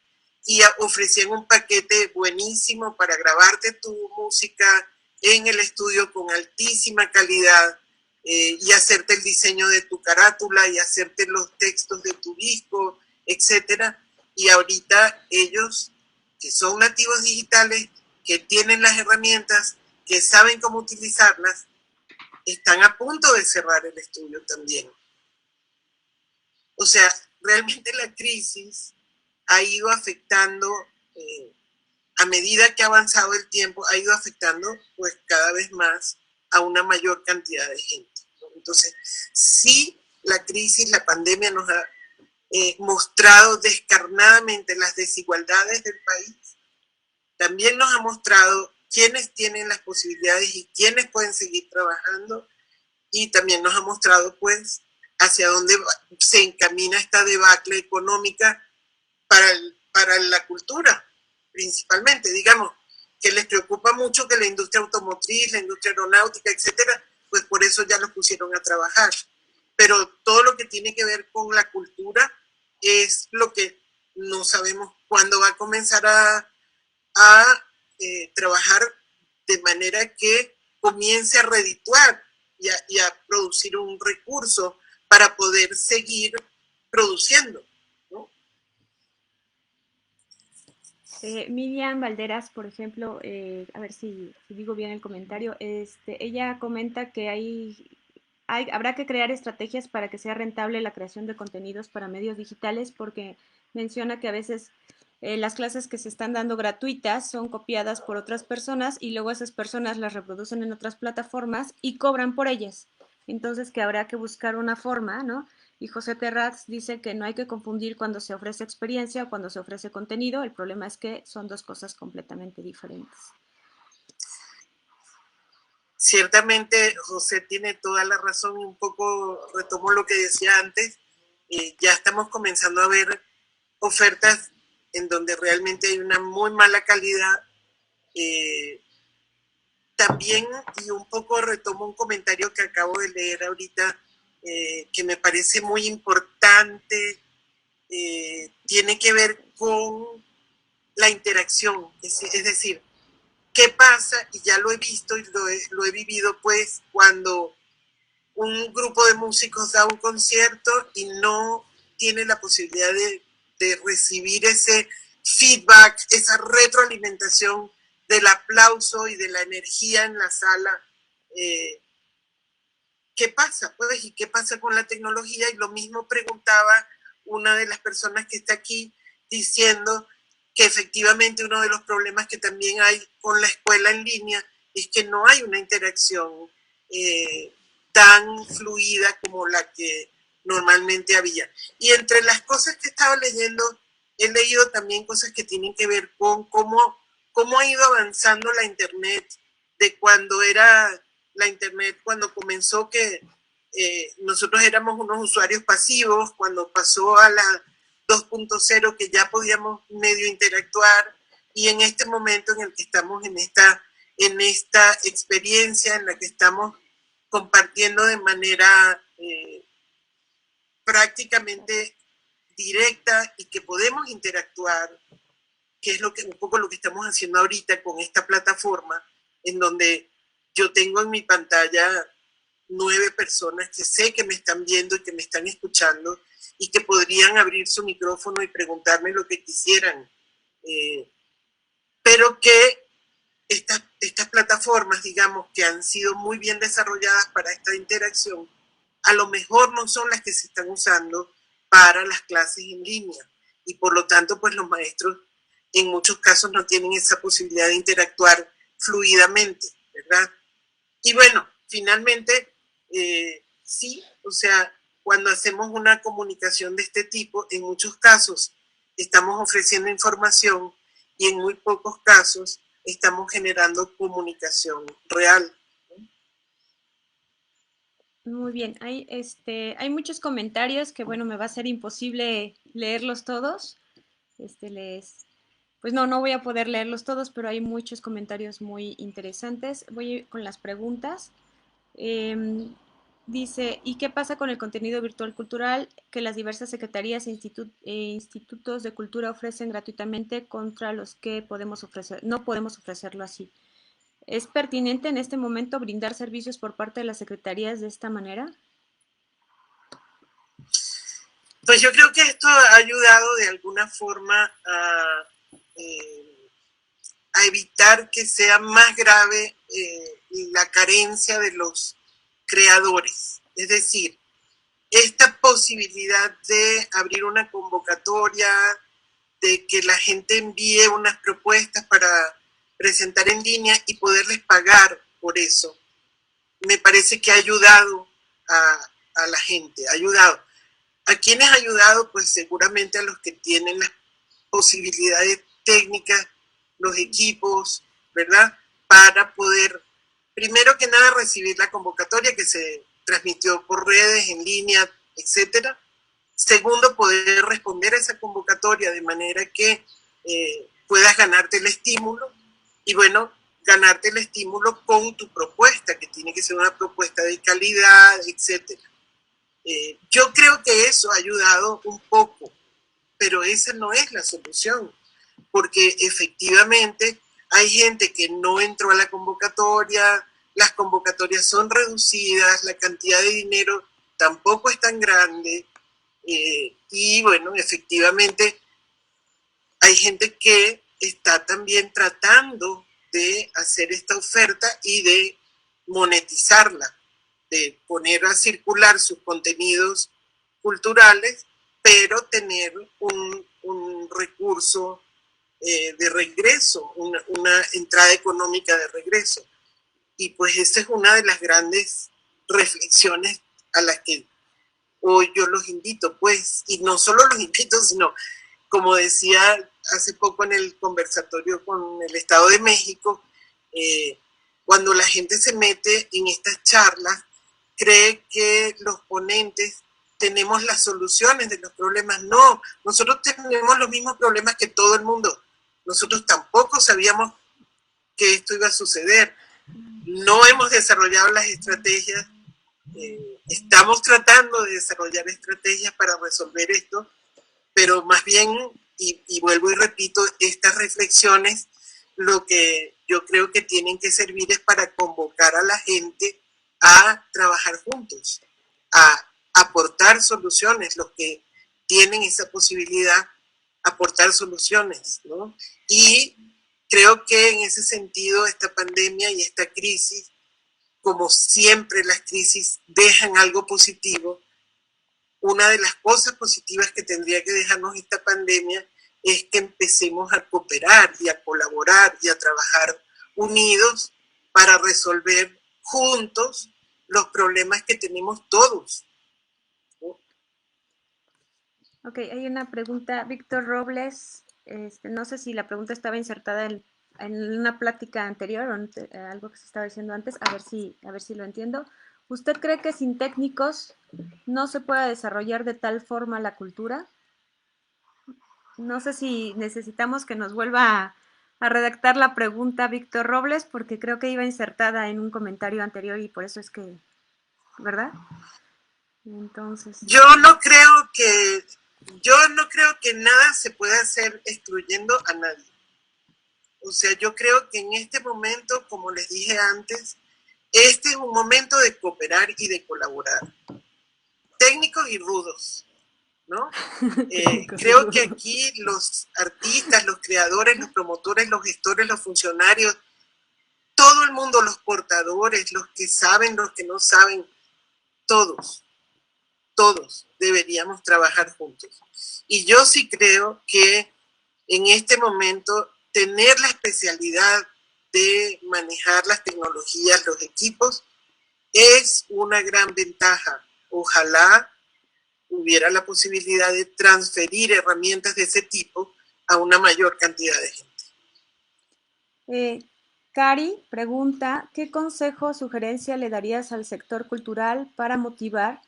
y ofrecían un paquete buenísimo para grabarte tu música en el estudio con altísima calidad y hacerte el diseño de tu carátula y hacerte los textos de tu disco, etcétera. Y ahorita ellos, que son nativos digitales, que tienen las herramientas, que saben cómo utilizarlas, están a punto de cerrar el estudio también. O sea, realmente la crisis ha ido afectando, a medida que ha avanzado el tiempo, ha ido afectando pues cada vez más a una mayor cantidad de gente, ¿no? Entonces, sí, la crisis, la pandemia nos ha mostrado descarnadamente las desigualdades del país, también nos ha mostrado quiénes tienen las posibilidades y quiénes pueden seguir trabajando, y también nos ha mostrado pues hacia dónde se encamina esta debacle económica para la cultura, principalmente. Digamos, que les preocupa mucho que la industria automotriz, la industria aeronáutica, etcétera, pues por eso ya los pusieron a trabajar. Pero todo lo que tiene que ver con la cultura es lo que no sabemos cuándo va a comenzar a trabajar de manera que comience a redituar y a producir un recurso para poder seguir produciendo, ¿no? Miriam Valderas, por ejemplo, a ver si digo bien el comentario, ella comenta que habrá que crear estrategias para que sea rentable la creación de contenidos para medios digitales, porque menciona que a veces las clases que se están dando gratuitas son copiadas por otras personas y luego esas personas las reproducen en otras plataformas y cobran por ellas. Entonces que habrá que buscar una forma, ¿no? Y José Terraz dice que no hay que confundir cuando se ofrece experiencia o cuando se ofrece contenido. El problema es que son dos cosas completamente diferentes. Ciertamente José tiene toda la razón, un poco retomo lo que decía antes, ya estamos comenzando a ver ofertas en donde realmente hay una muy mala calidad. También, y un poco retomo un comentario que acabo de leer ahorita, que me parece muy importante, tiene que ver con la interacción, es decir, ¿qué pasa? Y ya lo he visto y lo he vivido, pues, cuando un grupo de músicos da un concierto y no tiene la posibilidad de recibir ese feedback, esa retroalimentación del aplauso y de la energía en la sala. ¿Qué pasa? Pues, ¿y qué pasa con la tecnología? Y lo mismo preguntaba una de las personas que está aquí, diciendo que efectivamente uno de los problemas que también hay con la escuela en línea es que no hay una interacción tan fluida como la que normalmente había. Y entre las cosas que estaba leyendo, he leído también cosas que tienen que ver con cómo ha ido avanzando la Internet, de cuando era la Internet, cuando comenzó, que nosotros éramos unos usuarios pasivos, cuando pasó a la 2.0, que ya podíamos medio interactuar, y en este momento en el que estamos en esta experiencia en la que estamos compartiendo de manera prácticamente directa y que podemos interactuar, que es un poco lo que estamos haciendo ahorita con esta plataforma, en donde yo tengo en mi pantalla 9 personas que sé que me están viendo y que me están escuchando y que podrían abrir su micrófono y preguntarme lo que quisieran. Pero que estas plataformas, digamos, que han sido muy bien desarrolladas para esta interacción, a lo mejor no son las que se están usando para las clases en línea. Y por lo tanto, pues los maestros en muchos casos no tienen esa posibilidad de interactuar fluidamente, ¿verdad? Y bueno, finalmente, sí, o sea, cuando hacemos una comunicación de este tipo, en muchos casos estamos ofreciendo información y en muy pocos casos estamos generando comunicación real. Muy bien, hay muchos comentarios que, bueno, me va a ser imposible leerlos todos. Pues no voy a poder leerlos todos, pero hay muchos comentarios muy interesantes. Voy con las preguntas. Dice, ¿y qué pasa con el contenido virtual cultural que las diversas secretarías e institutos de cultura ofrecen gratuitamente contra los que no podemos ofrecerlo así? ¿Es pertinente en este momento brindar servicios por parte de las secretarías de esta manera? Pues yo creo que esto ha ayudado de alguna forma a evitar que sea más grave la carencia de los creadores. Es decir, esta posibilidad de abrir una convocatoria, de que la gente envíe unas propuestas para presentar en línea y poderles pagar por eso, me parece que ha ayudado a la gente, ha ayudado. ¿A quiénes ha ayudado? Pues seguramente a los que tienen las posibilidades técnicas, los equipos, ¿verdad? Para poder, primero que nada, recibir la convocatoria que se transmitió por redes, en línea, etcétera. Segundo, poder responder a esa convocatoria de manera que puedas ganarte el estímulo. Y bueno, ganarte el estímulo con tu propuesta, que tiene que ser una propuesta de calidad, etcétera. Yo creo que eso ha ayudado un poco, pero esa no es la solución, porque efectivamente hay gente que no entró a la convocatoria, las convocatorias son reducidas, la cantidad de dinero tampoco es tan grande, y bueno, efectivamente hay gente que está también tratando de hacer esta oferta y de monetizarla, de poner a circular sus contenidos culturales, pero tener un recurso de regreso, una entrada económica de regreso. Y pues esa es una de las grandes reflexiones a las que hoy yo los invito, pues, y no solo los invito, sino, como decía hace poco en el conversatorio con el Estado de México, cuando la gente se mete en estas charlas, cree que los ponentes tenemos las soluciones de los problemas. No, nosotros tenemos los mismos problemas que todo el mundo. Nosotros tampoco sabíamos que esto iba a suceder. No hemos desarrollado las estrategias. Estamos tratando de desarrollar estrategias para resolver esto, pero más bien, y vuelvo y repito, estas reflexiones, lo que yo creo que tienen que servir es para convocar a la gente a trabajar juntos, a aportar soluciones, los que tienen esa posibilidad, aportar soluciones, ¿no? Y creo que en ese sentido esta pandemia y esta crisis, como siempre las crisis dejan algo positivo, una de las cosas positivas que tendría que dejarnos esta pandemia es que empecemos a cooperar y a colaborar y a trabajar unidos para resolver juntos los problemas que tenemos todos. Ok, hay una pregunta, Víctor Robles, no sé si la pregunta estaba insertada en una plática anterior o algo que se estaba diciendo antes, a ver si lo entiendo. ¿Usted cree que sin técnicos no se puede desarrollar de tal forma la cultura? No sé si necesitamos que nos vuelva a redactar la pregunta Víctor Robles, porque creo que iba insertada en un comentario anterior y por eso es que, ¿verdad? Entonces. Yo no creo que nada se pueda hacer excluyendo a nadie. O sea, yo creo que en este momento, como les dije antes, este es un momento de cooperar y de colaborar. Técnicos y rudos, ¿no? Creo que aquí los artistas, los creadores, los promotores, los gestores, los funcionarios, todo el mundo, los portadores, los que saben, los que no saben, todos deberíamos trabajar juntos. Y yo sí creo que en este momento tener la especialidad de manejar las tecnologías, los equipos, es una gran ventaja. Ojalá hubiera la posibilidad de transferir herramientas de ese tipo a una mayor cantidad de gente. Cari pregunta, ¿qué consejo o sugerencia le darías al sector cultural para motivar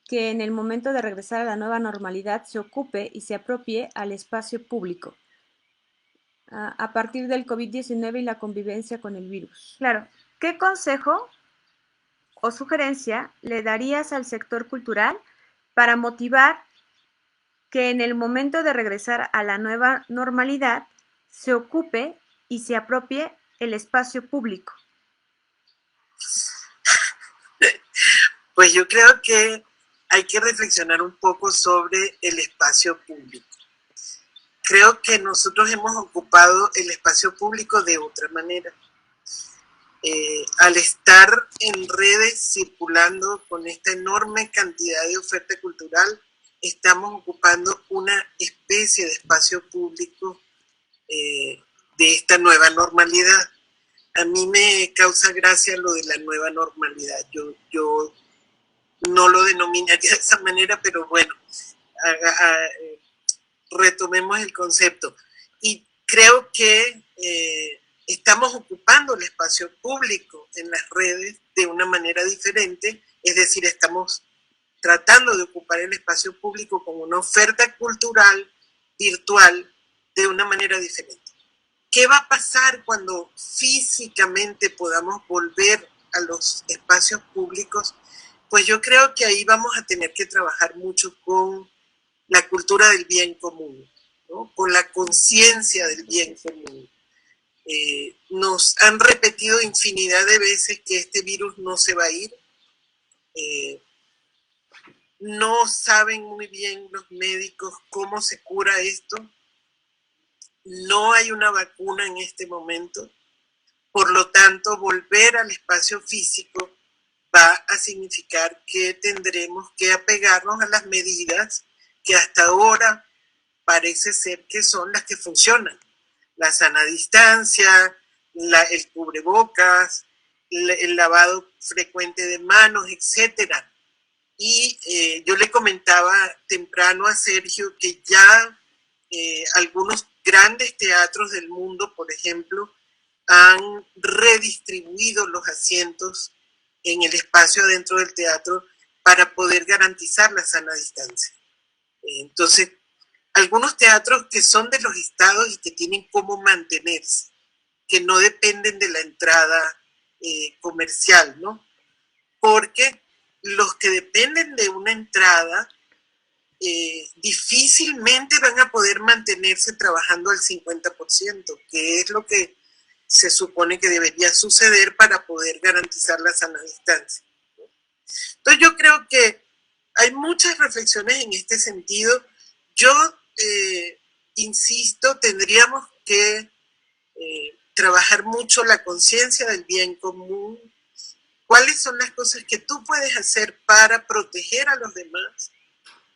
que en el momento de regresar a la nueva normalidad se ocupe y se apropie al espacio público a partir del COVID-19 y la convivencia con el virus? Claro, ¿qué consejo o sugerencia le darías al sector cultural para motivar que en el momento de regresar a la nueva normalidad se ocupe y se apropie el espacio público? Pues yo creo que hay que reflexionar un poco sobre el espacio público. Creo que nosotros hemos ocupado el espacio público de otra manera. Al estar en redes circulando con esta enorme cantidad de oferta cultural, estamos ocupando una especie de espacio público de esta nueva normalidad. A mí me causa gracia lo de la nueva normalidad. Yo no lo denominaría de esa manera, pero bueno, retomemos el concepto. Y creo que estamos ocupando el espacio público en las redes de una manera diferente, es decir, estamos tratando de ocupar el espacio público con una oferta cultural virtual de una manera diferente. ¿Qué va a pasar cuando físicamente podamos volver a los espacios públicos? Pues yo creo que ahí vamos a tener que trabajar mucho con la cultura del bien común, ¿no? Con la conciencia del bien común. Nos han repetido infinidad de veces que este virus no se va a ir. No saben muy bien los médicos cómo se cura esto. No hay una vacuna en este momento. Por lo tanto, volver al espacio físico va a significar que tendremos que apegarnos a las medidas que hasta ahora parece ser que son las que funcionan. La sana distancia, el cubrebocas, el lavado frecuente de manos, etcétera. Y yo le comentaba temprano a Sergio que ya algunos grandes teatros del mundo, por ejemplo, han redistribuido los asientos en el espacio dentro del teatro para poder garantizar la sana distancia. Entonces, algunos teatros que son de los estados y que tienen cómo mantenerse, que no dependen de la entrada comercial, ¿no? Porque los que dependen de una entrada difícilmente van a poder mantenerse trabajando al 50%, que es lo que se supone que debería suceder para poder garantizar la sana distancia. Entonces yo creo que hay muchas reflexiones en este sentido. Yo insisto, tendríamos que trabajar mucho la conciencia del bien común. ¿Cuáles son las cosas que tú puedes hacer para proteger a los demás?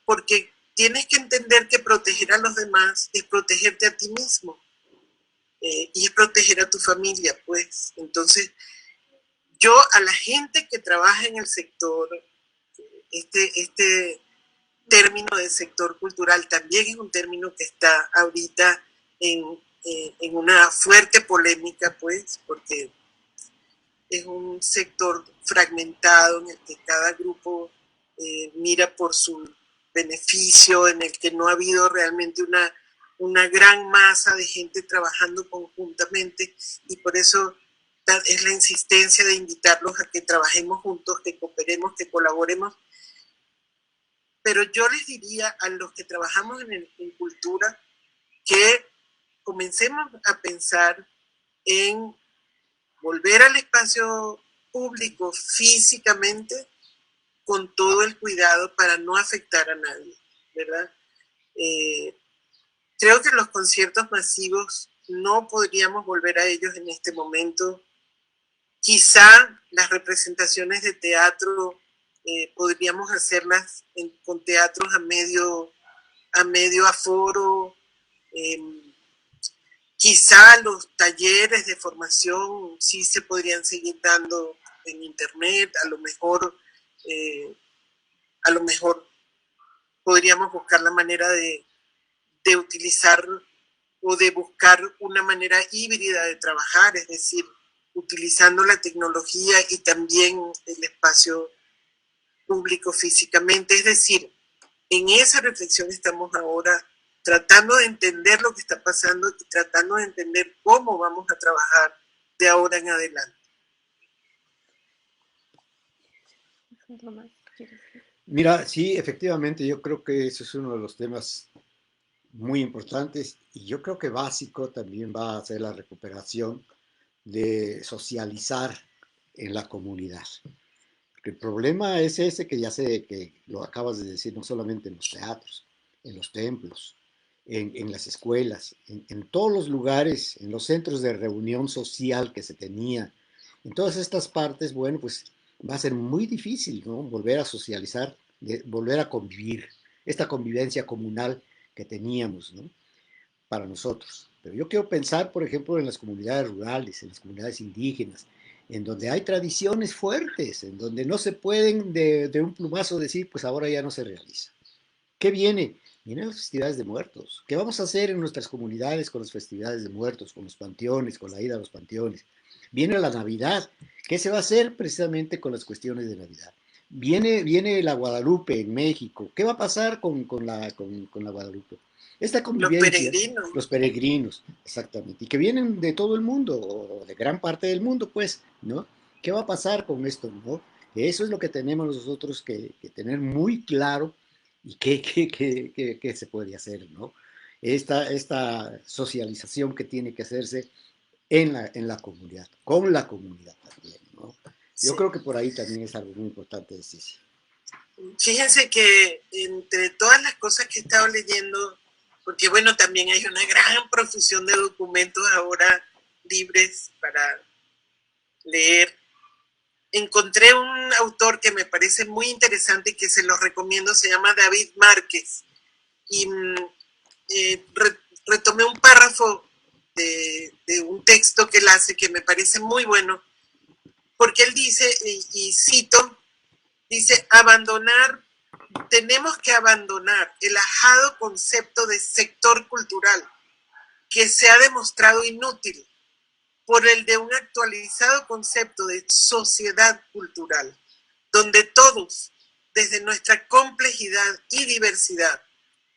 Porque tienes que entender que proteger a los demás es protegerte a ti mismo, y es proteger a tu familia, pues. Entonces, yo a la gente que trabaja en el sector, este término de sector cultural también es un término que está ahorita en una fuerte polémica, pues, porque es un sector fragmentado en el que cada grupo mira por su beneficio, en el que no ha habido realmente una gran masa de gente trabajando conjuntamente, y por eso es la insistencia de invitarlos a que trabajemos juntos, que cooperemos, que colaboremos. Pero yo les diría a los que trabajamos en cultura que comencemos a pensar en volver al espacio público físicamente con todo el cuidado para no afectar a nadie, ¿verdad? Creo que los conciertos masivos no podríamos volver a ellos en este momento. Quizá las representaciones de teatro podríamos hacerlas con teatros a medio aforo. Quizá los talleres de formación sí se podrían seguir dando en internet. A lo mejor podríamos buscar la manera de utilizar o de buscar una manera híbrida de trabajar, es decir, utilizando la tecnología y también el espacio público físicamente. Es decir, en esa reflexión estamos ahora, tratando de entender lo que está pasando y tratando de entender cómo vamos a trabajar de ahora en adelante. Mira, sí, efectivamente, yo creo que eso es uno de los temas muy importantes, y yo creo que básico también va a ser la recuperación de socializar en la comunidad. El problema es ese que ya sé que lo acabas de decir, no solamente en los teatros, en los templos, en las escuelas, en todos los lugares, en los centros de reunión social que se tenía, en todas estas partes. Bueno, pues va a ser muy difícil, ¿no? Volver a socializar, volver a convivir, esta convivencia comunal que teníamos, ¿no? Para nosotros. Pero yo quiero pensar, por ejemplo, en las comunidades rurales, en las comunidades indígenas, en donde hay tradiciones fuertes, en donde no se pueden de un plumazo decir, pues ahora ya no se realiza. ¿Qué viene? Vienen las festividades de muertos. ¿Qué vamos a hacer en nuestras comunidades con las festividades de muertos, con los panteones, con la ida a los panteones? Viene la Navidad. ¿Qué se va a hacer precisamente con las cuestiones de Navidad? Viene la Guadalupe en México. ¿Qué va a pasar con la Guadalupe? Esta convivencia, los peregrinos, exactamente, y que vienen de todo el mundo, o de gran parte del mundo, pues, ¿no? ¿Qué va a pasar con esto, no? Eso es lo que tenemos nosotros que tener muy claro, y qué se puede hacer, ¿no? Esta socialización que tiene que hacerse en la comunidad, con la comunidad también, ¿no? Yo creo que por ahí también es algo muy importante decir. Fíjense que entre todas las cosas que he estado leyendo, porque bueno, también hay una gran profusión de documentos ahora libres para leer, encontré un autor que me parece muy interesante y que se los recomiendo, se llama David Márquez, y retomé un párrafo de un texto que él hace que me parece muy bueno, porque él dice, y cito, dice: tenemos que abandonar el ajado concepto de sector cultural que se ha demostrado inútil por el de un actualizado concepto de sociedad cultural, donde todos, desde nuestra complejidad y diversidad,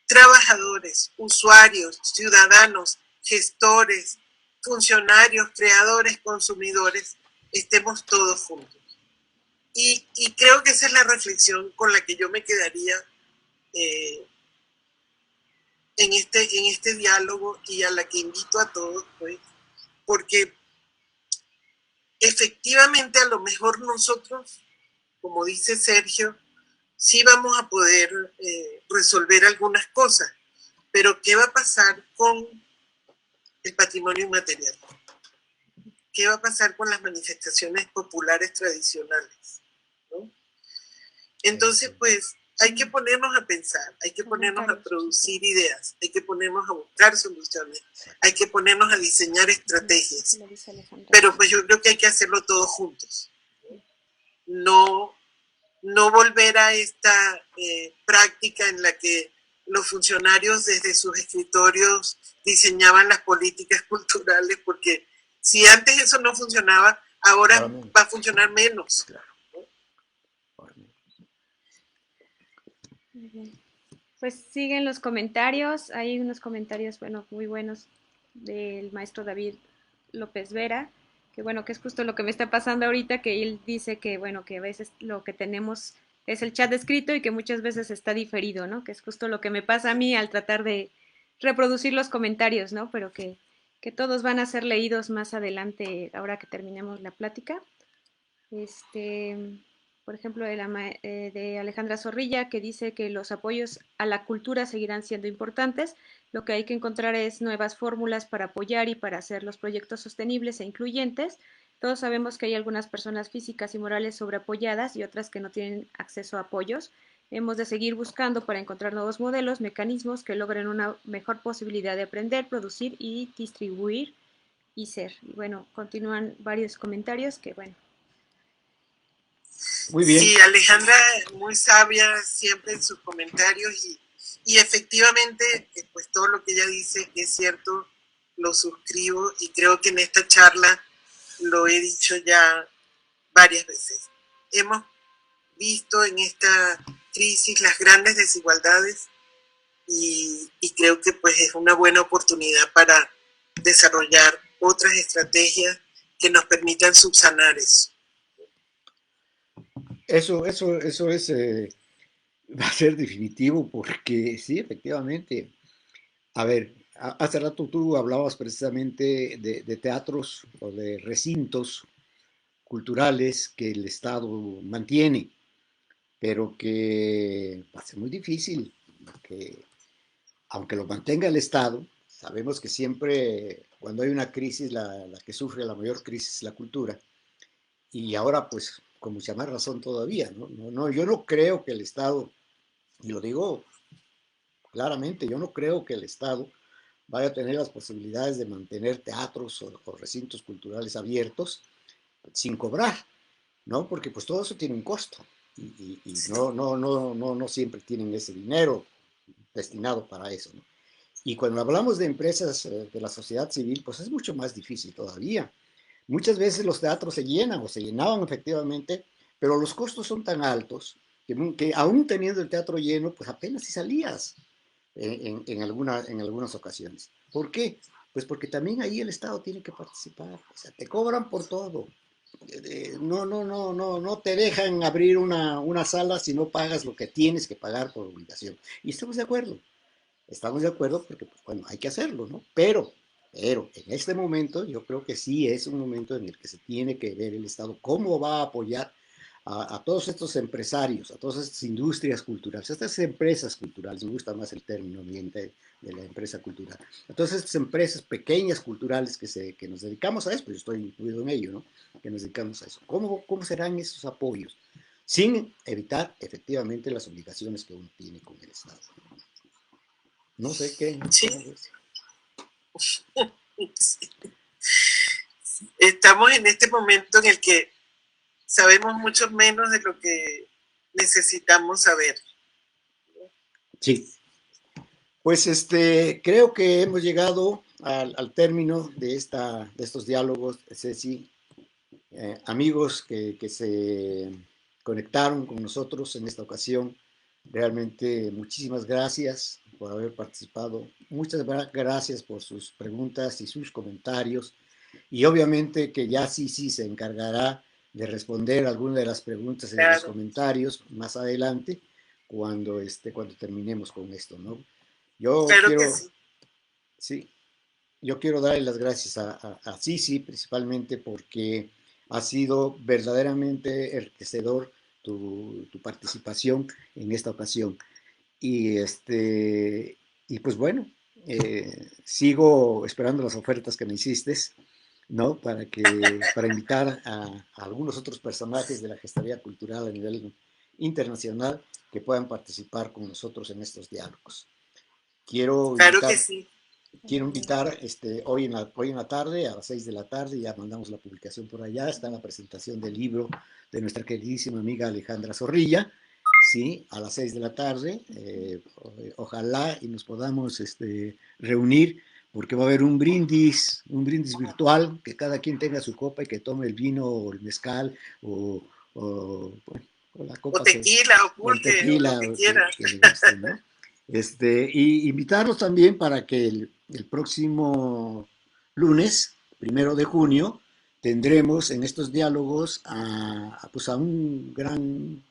trabajadores, usuarios, ciudadanos, gestores, funcionarios, creadores, consumidores, estemos todos juntos. Y creo que esa es la reflexión con la que yo me quedaría en este diálogo, y a la que invito a todos, pues, porque efectivamente a lo mejor nosotros, como dice Sergio, sí vamos a poder resolver algunas cosas, pero ¿qué va a pasar con el patrimonio inmaterial. ¿Qué va a pasar con las manifestaciones populares tradicionales? ¿No? Entonces, pues, hay que ponernos a pensar, hay que ponernos a producir ideas, hay que ponernos a buscar soluciones, hay que ponernos a diseñar estrategias. Pero pues yo creo que hay que hacerlo todos juntos. No volver a esta práctica en la que los funcionarios desde sus escritorios diseñaban las políticas culturales, porque si antes eso no funcionaba, ahora va a funcionar menos. Muy bien. Pues siguen los comentarios, hay unos comentarios, bueno, muy buenos del maestro David López Vera, que bueno, que es justo lo que me está pasando ahorita, que él dice que bueno, que a veces lo que tenemos es el chat escrito y que muchas veces está diferido, ¿no? Que es justo lo que me pasa a mí al tratar de reproducir los comentarios, ¿no? Pero que todos van a ser leídos más adelante, ahora que terminemos la plática. Por ejemplo, de Alejandra Zorrilla, que dice que los apoyos a la cultura seguirán siendo importantes. Lo que hay que encontrar es nuevas fórmulas para apoyar y para hacer los proyectos sostenibles e incluyentes. Todos sabemos que hay algunas personas físicas y morales sobreapoyadas y otras que no tienen acceso a apoyos. Hemos de seguir buscando para encontrar nuevos modelos, mecanismos que logren una mejor posibilidad de aprender, producir y distribuir y ser. Y bueno, continúan varios comentarios que bueno. Muy bien. Sí, Alejandra, muy sabia siempre en sus comentarios y efectivamente, pues todo lo que ella dice es cierto, lo suscribo y creo que en esta charla lo he dicho ya varias veces. Hemos visto en esta crisis las grandes desigualdades y creo que pues es una buena oportunidad para desarrollar otras estrategias que nos permitan subsanar eso. Eso es, va a ser definitivo porque sí, efectivamente. A ver, hace rato tú hablabas precisamente de teatros o de recintos culturales que el Estado mantiene, pero que va a ser muy difícil, que aunque lo mantenga el Estado, sabemos que siempre cuando hay una crisis, la que sufre la mayor crisis es la cultura, y ahora pues con mucha más razón todavía, ¿no? Yo no creo que el Estado, y lo digo claramente, yo no creo que el Estado vaya a tener las posibilidades de mantener teatros o recintos culturales abiertos sin cobrar, ¿no? Porque pues todo eso tiene un costo y no siempre tienen ese dinero destinado para eso, ¿no? Y cuando hablamos de empresas de la sociedad civil, pues es mucho más difícil todavía. Muchas veces los teatros se llenan o se llenaban efectivamente, pero los costos son tan altos que aún teniendo el teatro lleno, pues apenas si salías en algunas ocasiones. ¿Por qué? Pues porque también ahí el Estado tiene que participar. O sea, te cobran por todo. No te dejan abrir una sala si no pagas lo que tienes que pagar por obligación. Y estamos de acuerdo porque, pues, bueno, hay que hacerlo, ¿no? Pero en este momento yo creo que sí es un momento en el que se tiene que ver el Estado cómo va a apoyar a todos estos empresarios, a todas estas industrias culturales, a estas empresas culturales, me gusta más el término ambiente de la empresa cultural, a todas estas empresas pequeñas culturales que nos dedicamos a eso, pues yo estoy incluido en ello, ¿no? Que nos dedicamos a eso. ¿Cómo serán esos apoyos? Sin evitar efectivamente las obligaciones que uno tiene con el Estado. No sé qué. Sí. Estamos en este momento en el que sabemos mucho menos de lo que necesitamos saber. Sí. Pues creo que hemos llegado al término de estos diálogos, Ceci. Amigos que se conectaron con nosotros en esta ocasión, realmente muchísimas gracias por haber participado, muchas gracias por sus preguntas y sus comentarios, y obviamente que ya sí se encargará de responder algunas de las preguntas en los comentarios más adelante, cuando terminemos con esto, ¿no? Yo quiero darle las gracias a Sisi, principalmente porque ha sido verdaderamente enriquecedor tu participación en esta ocasión. Y pues bueno, sigo esperando las ofertas que me hiciste, ¿no? Para invitar a algunos otros personajes de la gestoría cultural a nivel internacional que puedan participar con nosotros en estos diálogos. Quiero Claro invitar, que sí. quiero invitar hoy en la tarde, a las 6 de la tarde, ya mandamos la publicación por allá, está la presentación del libro de nuestra queridísima amiga Alejandra Zorrilla, ¿sí? A las 6 de la tarde, ojalá y nos podamos reunir, porque va a haber un brindis virtual, que cada quien tenga su copa y que tome el vino o el mezcal o la O copa tequila, o o el pulque, o lo tequila que quiera. que le guste, ¿no? Y invitarlos también para que el próximo lunes, 1 de junio, tendremos en estos diálogos pues a un gran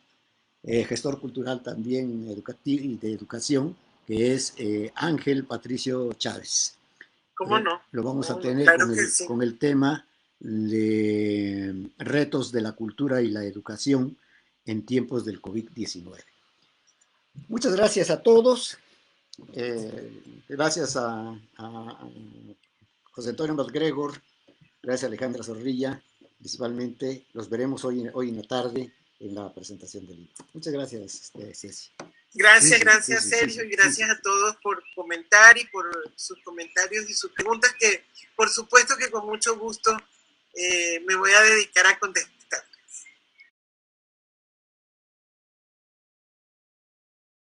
gestor cultural también educativo y de educación, que es Ángel Patricio Chávez. ¿Cómo no? Lo vamos a ¿Cómo no? tener Claro que sí. con el tema de retos de la cultura y la educación en tiempos del COVID-19. Muchas gracias a todos. Gracias a José Antonio MacGregor, gracias a Alejandra Zorrilla, principalmente. Los veremos hoy en la tarde en la presentación del libro. Muchas gracias, Ceci. Gracias Sergio, y gracias a todos por comentar y por sus comentarios y sus preguntas, que por supuesto que con mucho gusto me voy a dedicar a contestar.